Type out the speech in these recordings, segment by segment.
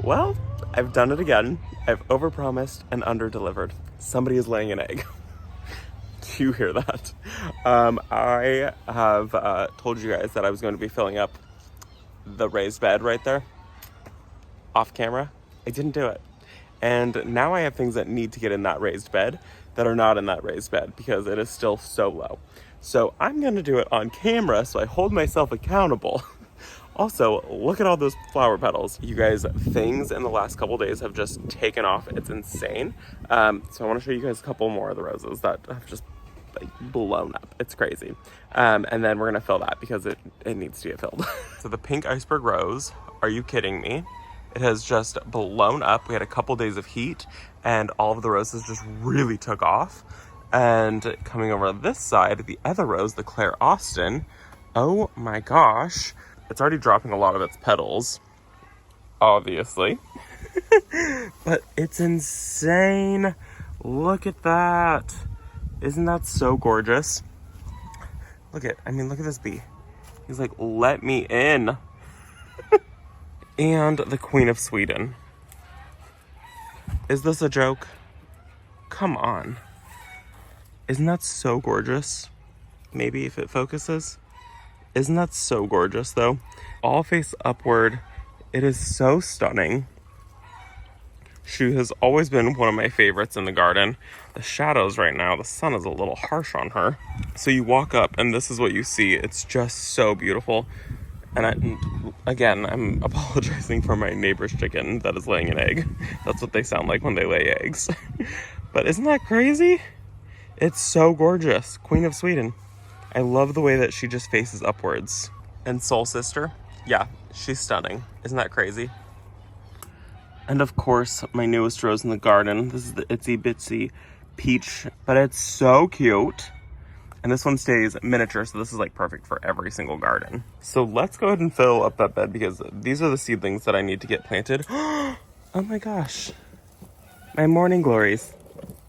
Well, I've done it again. I've overpromised and underdelivered. Somebody is laying an egg. Do you hear that? I have told you guys that I was going to be filling up the raised bed right there off camera. I didn't do it. And now I have things that need to get in that raised bed that are not in that raised bed because it is still so low. So I'm going to do it on camera so I hold myself accountable. Also, look at all those flower petals. You guys, things in the last couple days have just taken off. It's insane. So I want to show you guys a couple more of the roses that have just like blown up. It's crazy. And then we're going to fill that because it needs to get filled. So the pink iceberg rose, are you kidding me? It has just blown up. We had a couple days of heat and all of the roses just really took off. And coming over on this side, the other rose, the Claire Austin, oh my gosh. It's already dropping a lot of its petals, obviously. But it's insane. Look at that. Isn't that so gorgeous? Look at this bee. He's like, let me in. And the Queen of Sweden. Is this a joke? Come on. Isn't that so gorgeous? Maybe if it focuses. Isn't that so gorgeous though? All face upward. It is so stunning. She has always been one of my favorites in the garden. The shadows right now, the sun is a little harsh on her. So you walk up and this is what you see. It's just so beautiful. And I'm apologizing for my neighbor's chicken that is laying an egg. That's what they sound like when they lay eggs. But isn't that crazy? It's so gorgeous. Queen of Sweden. I love the way that she just faces upwards. And Soul Sister, yeah, she's stunning. Isn't that crazy? And of course, my newest rose in the garden. This is the Itsy Bitsy Peach, but it's so cute. And this one stays miniature, so this is like perfect for every single garden. So let's go ahead and fill up that bed because these are the seedlings that I need to get planted. Oh my gosh. My morning glories.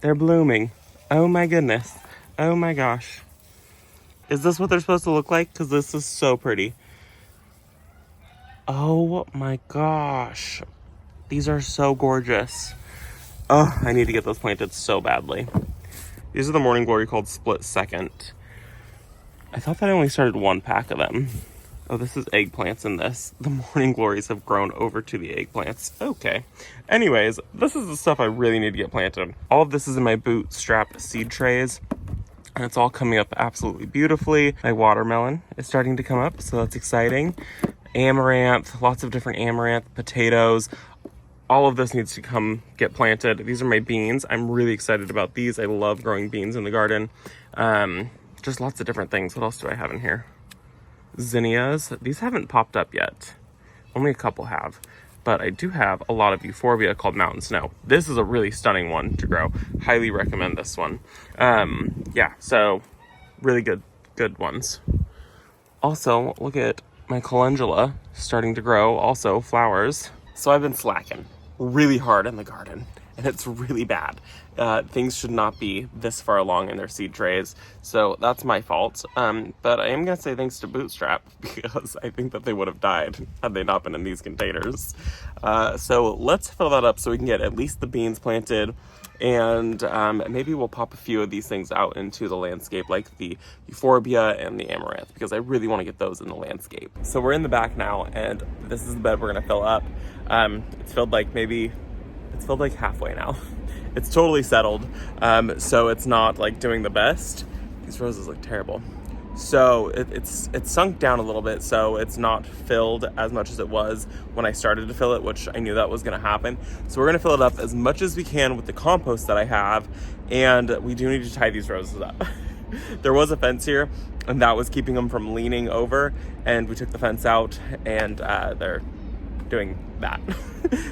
They're blooming. Oh my goodness. Oh my gosh. Is this what they're supposed to look like? Because this is so pretty. Oh my gosh. These are so gorgeous. Oh, I need to get those planted so badly. These are the morning glory called Split Second. I thought that I only started one pack of them. Oh, this is eggplants in this. The morning glories have grown over to the eggplants. Okay. Anyways, this is the stuff I really need to get planted. All of this is in my Bootstrap Seed trays. And it's all coming up absolutely beautifully. My watermelon is starting to come up, so that's exciting. Amaranth, lots of different amaranth, potatoes. All of this needs to get planted. These are my beans. I'm really excited about these. I love growing beans in the garden. Just lots of different things. What else do I have in here? Zinnias. These haven't popped up yet. Only a couple have. But I do have a lot of euphorbia called Mountain Snow. This is a really stunning one to grow. Highly recommend this one. Yeah, so really good ones. Also, look at my calendula starting to grow. Also, flowers. So I've been slacking really hard in the garden, and it's really bad. Things should not be this far along in their seed trays, so that's my fault. But I am going to say thanks to Bootstrap, because I think that they would have died had they not been in these containers. So let's fill that up so we can get at least the beans planted, and maybe we'll pop a few of these things out into the landscape, like the euphorbia and the amaranth, because I really want to get those in the landscape. So we're in the back now, and this is the bed we're going to fill up. It's filled like halfway now. It's totally settled, so it's not like doing the best. These roses look terrible. So it's sunk down a little bit, so it's not filled as much as it was when I started to fill it, which I knew that was gonna happen. So we're gonna fill it up as much as we can with the compost that I have, and we do need to tie these roses up. There was a fence here, and that was keeping them from leaning over, and we took the fence out, and they're doing that.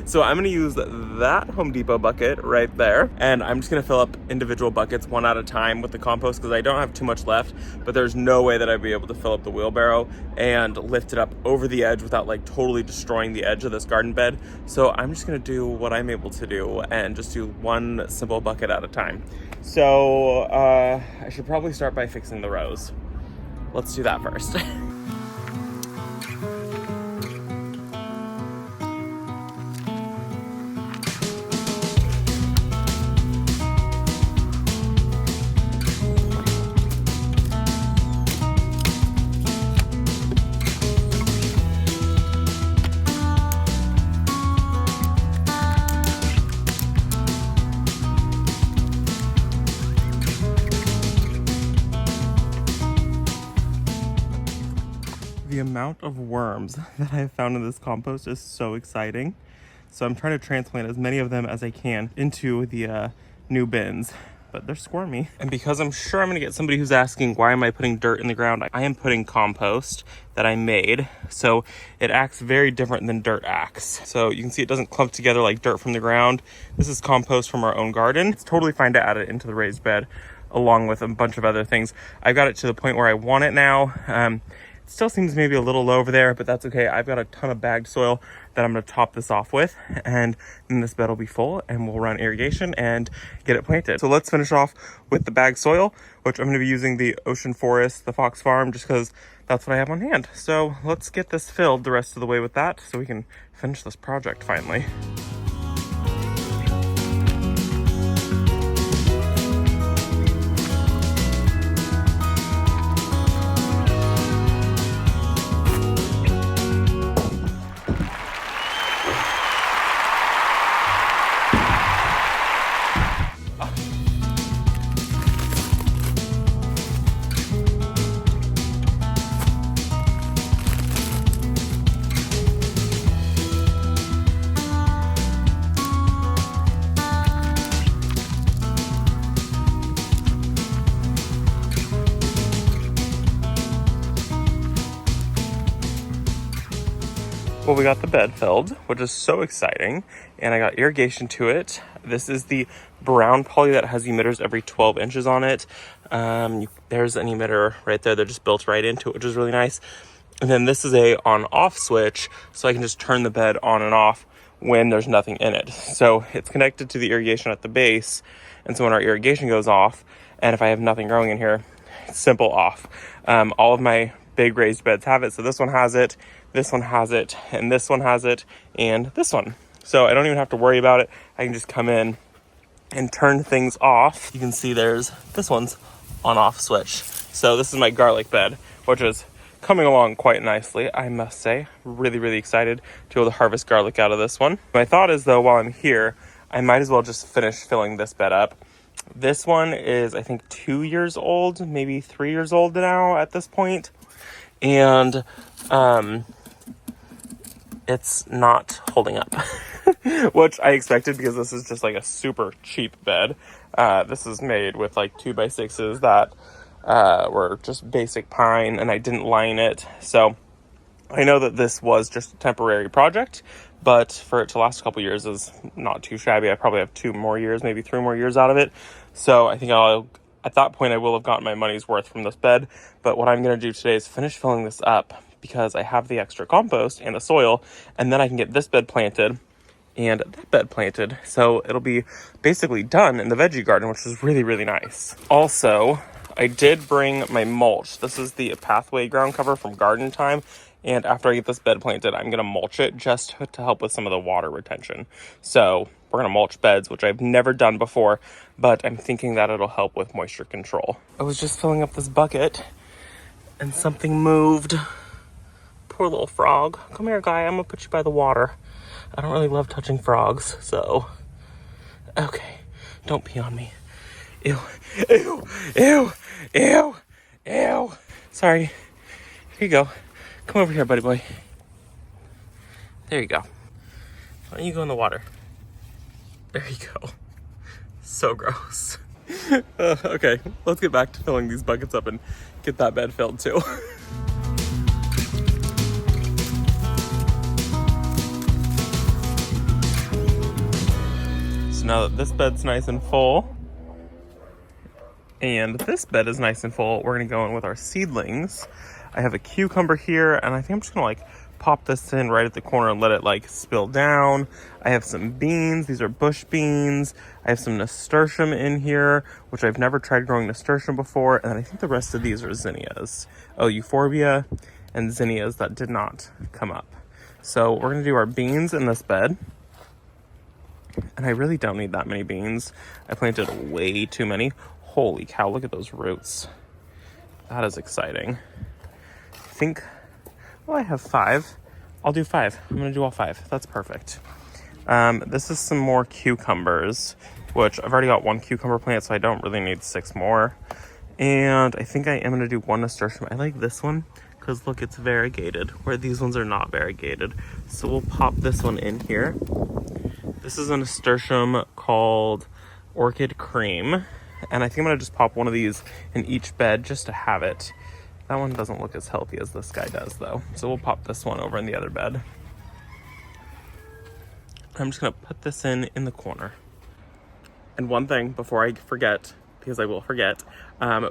So I'm going to use that Home Depot bucket right there, and I'm just going to fill up individual buckets one at a time with the compost because I don't have too much left, but there's no way that I'd be able to fill up the wheelbarrow and lift it up over the edge without like totally destroying the edge of this garden bed. So I'm just going to do what I'm able to do and just do one simple bucket at a time. So I should probably start by fixing the rows. Let's do that first. amount of worms that I've found in this compost is so exciting. So I'm trying to transplant as many of them as I can into the new bins, but they're squirmy. And because I'm sure I'm gonna get somebody who's asking, why am I putting dirt in the ground? I am putting compost that I made. So it acts very different than dirt acts. So you can see it doesn't clump together like dirt from the ground. This is compost from our own garden. It's totally fine to add it into the raised bed along with a bunch of other things. I've got it to the point where I want it now. It still seems maybe a little low over there, but that's okay. I've got a ton of bagged soil that I'm gonna top this off with, and then this bed will be full and we'll run irrigation and get it planted. So let's finish off with the bagged soil, which I'm gonna be using the Ocean Forest, the Fox Farm, just because that's what I have on hand. So let's get this filled the rest of the way with that so we can finish this project finally. Well, we got the bed filled, which is so exciting, and I got irrigation to it. This is the brown poly that has emitters every 12 inches on it. There's an emitter right there that just built right into it, which is really nice. And then this is a on-off switch, so I can just turn the bed on and off when there's nothing in it. So it's connected to the irrigation at the base, and so when our irrigation goes off, and if I have nothing growing in here, it's simple off. All of my big raised beds have it, so this one has it, this one has it, and this one has it, and this one. So I don't even have to worry about it. I can just come in and turn things off. You can see there's this one's on-off switch. So this is my garlic bed, which is coming along quite nicely, I must say. Really, really excited to be able to harvest garlic out of this one. My thought is, though, while I'm here, I might as well just finish filling this bed up. This one is, I think, 2 years old, maybe 3 years old now at this point. And it's not holding up, which I expected because this is just like a super cheap bed. This is made with like 2x6s that were just basic pine, and I didn't line it. So I know that this was just a temporary project, but for it to last a couple years is not too shabby. I probably have 2 more years, maybe 3 more years out of it. So I think at that point I will have gotten my money's worth from this bed. But what I'm going to do today is finish filling this up because I have the extra compost and the soil, and then I can get this bed planted and that bed planted. So it'll be basically done in the veggie garden, which is really, really nice. Also, I did bring my mulch. This is the Pathway ground cover from Garden Time. And after I get this bed planted, I'm going to mulch it just to help with some of the water retention. So we're going to mulch beds, which I've never done before, but I'm thinking that it'll help with moisture control. I was just filling up this bucket and something moved. Poor little frog. Come here, guy. I'm going to put you by the water. I don't really love touching frogs, so. Okay. Don't pee on me. Ew. Ew. Ew. Ew. Ew. Sorry. Here you go. Come over here, buddy boy. There you go. Why don't you go in the water? There you go. So gross. Okay, let's get back to filling these buckets up and get that bed filled too. So now that this bed's nice and full, and this bed is nice and full, we're gonna go in with our seedlings. I have a cucumber here, and I think I'm just gonna pop this in right at the corner and let it spill down. I have some beans. These are bush beans. I have some nasturtium in here, which I've never tried growing nasturtium before. And then I think the rest of these are zinnias. Oh, euphorbia and zinnias that did not come up. So we're gonna do our beans in this bed. And I really don't need that many beans. I planted way too many. Holy cow, look at those roots. That is exciting. I think, well, I have 5. I'll do 5. I'm going to do all 5. That's perfect. This is some more cucumbers, which I've already got 1 cucumber plant, so I don't really need 6 more. And I think I am going to do 1 nasturtium. I like this one because look, it's variegated, where these ones are not variegated. So we'll pop this one in here. This is a nasturtium called Orchid Cream. And I think I'm gonna just pop one of these in each bed just to have it. That one doesn't look as healthy as this guy does though. So we'll pop this one over in the other bed. I'm just gonna put this in the corner. And one thing before I forget, because I will forget,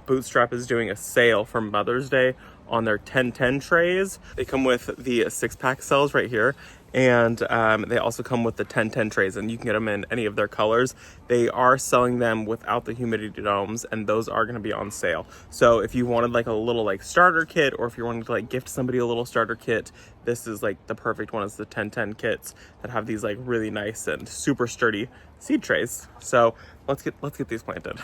Bootstrap is doing a sale for Mother's Day on their 10-10 trays. They come with the 6-pack cells right here, and they also come with the 10-10 trays, and you can get them in any of their colors. They are selling them without the humidity domes, and those are going to be on sale. So if you wanted like a little like starter kit, or if you're wanting to like gift somebody a little starter kit, this is like the perfect one. Is the 10-10 kits that have these like really nice and super sturdy seed trays. So let's get these planted.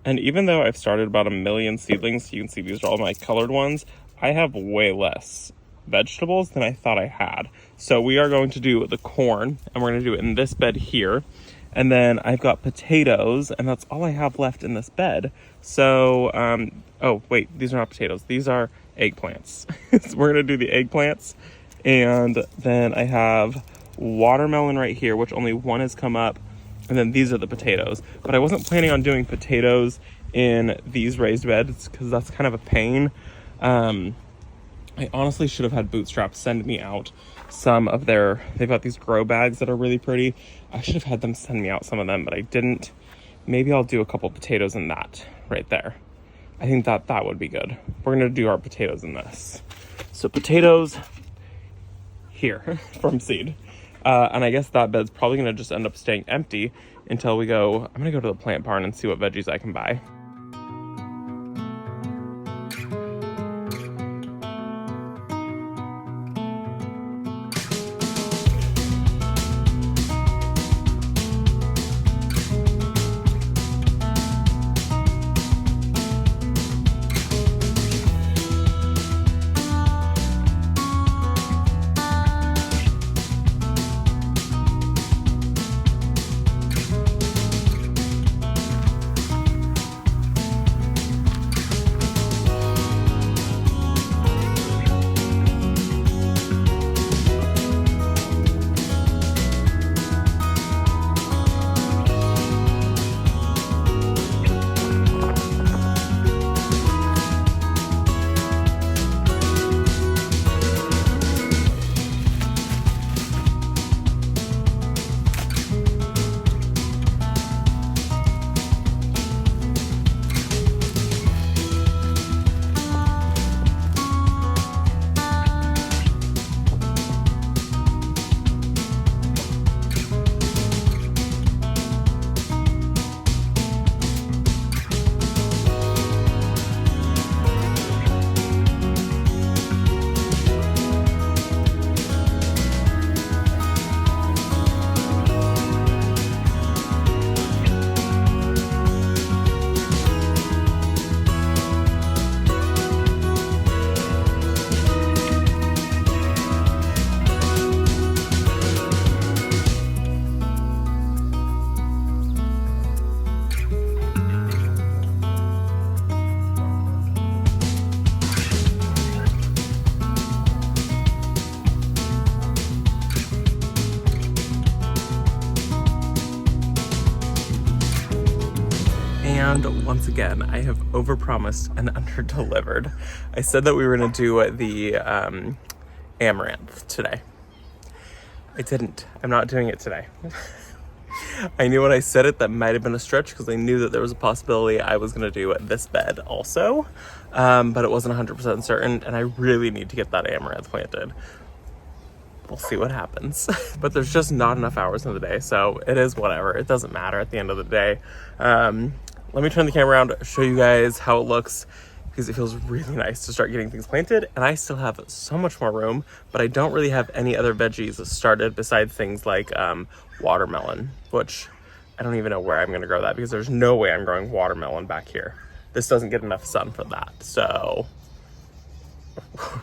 And even though I've started about 1 million seedlings, you can see these are all my colored ones, I have way less vegetables than I thought I had. So we are going to do the corn, and we're going to do it in this bed here. And then I've got potatoes, and that's all I have left in this bed. So, oh wait, these are not potatoes. These are eggplants. So we're going to do the eggplants. And then I have watermelon right here, which only one has come up. And then these are the potatoes. But I wasn't planning on doing potatoes in these raised beds because that's kind of a pain. I honestly should have had Bootstrap send me out some of they've got these grow bags that are really pretty. I should have had them send me out some of them, but I didn't. Maybe I'll do a couple potatoes in that right there. I think that would be good. We're gonna do our potatoes in this. So potatoes here from seed. And I guess that bed's probably gonna just end up staying empty until we go. I'm gonna go to the plant barn and see what veggies I can buy. And once again, I have overpromised and underdelivered. I said that we were gonna do the amaranth today. I didn't. I'm not doing it today. I knew when I said it that might have been a stretch because I knew that there was a possibility I was gonna do this bed also, but it wasn't 100% certain, and I really need to get that amaranth planted. We'll see what happens. But there's just not enough hours in the day, so it is whatever. It doesn't matter at the end of the day. Let me turn the camera around, show you guys how it looks, because it feels really nice to start getting things planted. And I still have so much more room, but I don't really have any other veggies started besides things like watermelon, which I don't even know where I'm gonna grow that because there's no way I'm growing watermelon back here. This doesn't get enough sun for that, so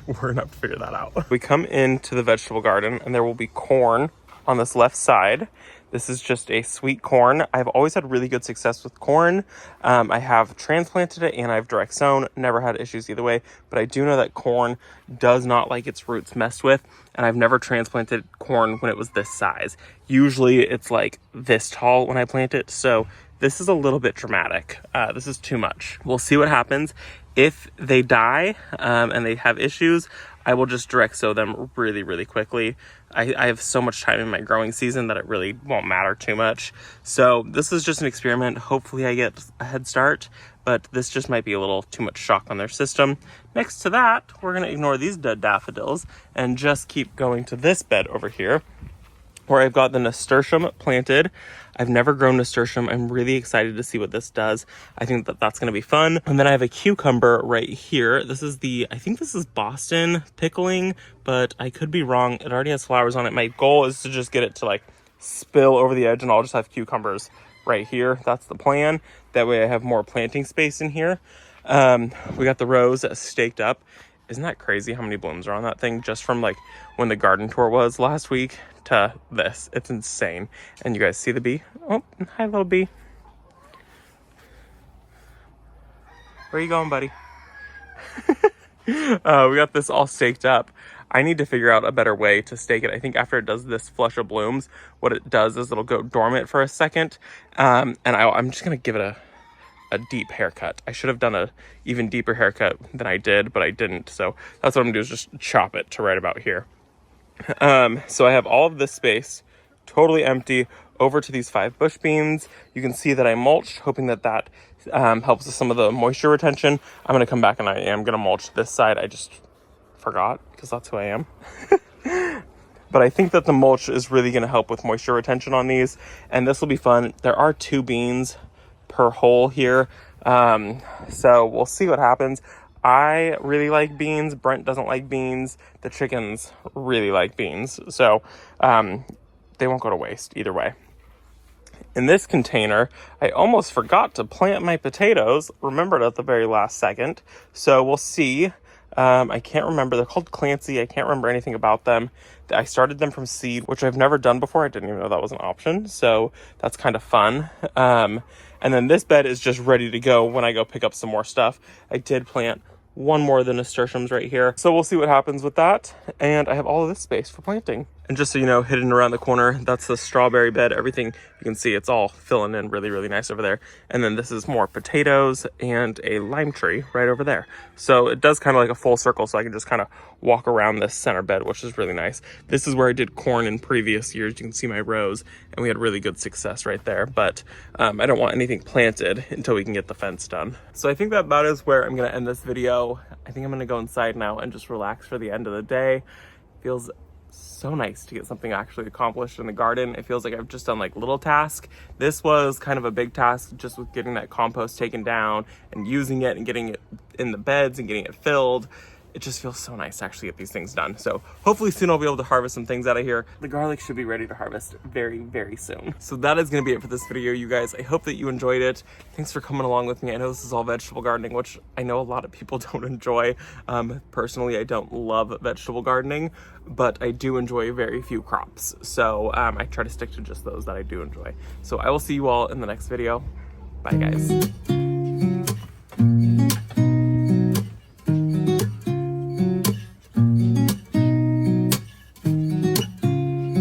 we're gonna have to figure that out. We come into the vegetable garden and there will be corn on this left side. This is just a sweet corn. I've always had really good success with corn. I have transplanted it and I've direct sown. Never had issues either way. But I do know that corn does not like its roots messed with. And I've never transplanted corn when it was this size. Usually it's like this tall when I plant it. So this is a little bit dramatic. This is too much. We'll see what happens. If they die and they have issues, I will just direct sow them really, really quickly. I have so much time in my growing season that it really won't matter too much. So this is just an experiment. Hopefully I get a head start, but this just might be a little too much shock on their system. Next to that, we're gonna ignore these dead daffodils and just keep going to this bed over here, where I've got the nasturtium planted. I've never grown nasturtium. I'm really excited to see what this does. I think that that's gonna be fun. And then I have a cucumber right here. This is I think this is Boston pickling, but I could be wrong. It already has flowers on it. My goal is to just get it to like spill over the edge and I'll just have cucumbers right here. That's the plan. That way I have more planting space in here. We got the rose staked up. Isn't that crazy how many blooms are on that thing just from like when the garden tour was last week to this? It's insane. And you guys see the bee? Oh, hi little bee. Where are you going, buddy? We got this all staked up. I need to figure out a better way to stake it. I think after it does this flush of blooms, what it does is it'll go dormant for a second. And I'm just gonna give it a deep haircut. I should have done a even deeper haircut than I did, but I didn't. So that's what I'm gonna do, is just chop it to right about here. So I have all of this space totally empty over to these 5 bush beans. You can see that I mulched, hoping that helps with some of the moisture retention. I'm gonna come back and I am gonna mulch this side. I just forgot because that's who I am. But I think that the mulch is really gonna help with moisture retention on these, and this will be fun. There are 2 beans per hole here, so we'll see what happens. I really like beans. Brent doesn't like beans. The chickens really like beans, so they won't go to waste either way. In this container, I almost forgot to plant my potatoes. Remembered at the very last second, so we'll see. I can't remember. They're called Clancy. I can't remember anything about them. I started them from seed, which I've never done before. I didn't even know that was an option, so that's kind of fun. And then this bed is just ready to go when I go pick up some more stuff. I did plant one more of the nasturtiums right here, so we'll see what happens with that. And I have all of this space for planting. And just so you know, hidden around the corner, that's the strawberry bed. Everything you can see, it's all filling in really, really nice over there. And then this is more potatoes and a lime tree right over there. So it does kind of like a full circle, so I can just kind of walk around this center bed, which is really nice. This is where I did corn in previous years. You can see my rows, and we had really good success right there. But I don't want anything planted until we can get the fence done. So I think that about is where I'm gonna end this video. I think I'm gonna go inside now and just relax for the end of the day. Feels so nice to get something actually accomplished in the garden. It feels like I've just done like little tasks. This was kind of a big task, just with getting that compost taken down and using it and getting it in the beds and getting it filled. It just feels so nice to actually get these things done. So hopefully soon I'll be able to harvest some things out of here. The garlic should be ready to harvest very, very soon. So that is gonna be it for this video, you guys. I hope that you enjoyed it. Thanks for coming along with me. I know this is all vegetable gardening, which I know a lot of people don't enjoy. Personally, I don't love vegetable gardening, but I do enjoy very few crops. So I try to stick to just those that I do enjoy. So I will see you all in the next video. Bye, guys.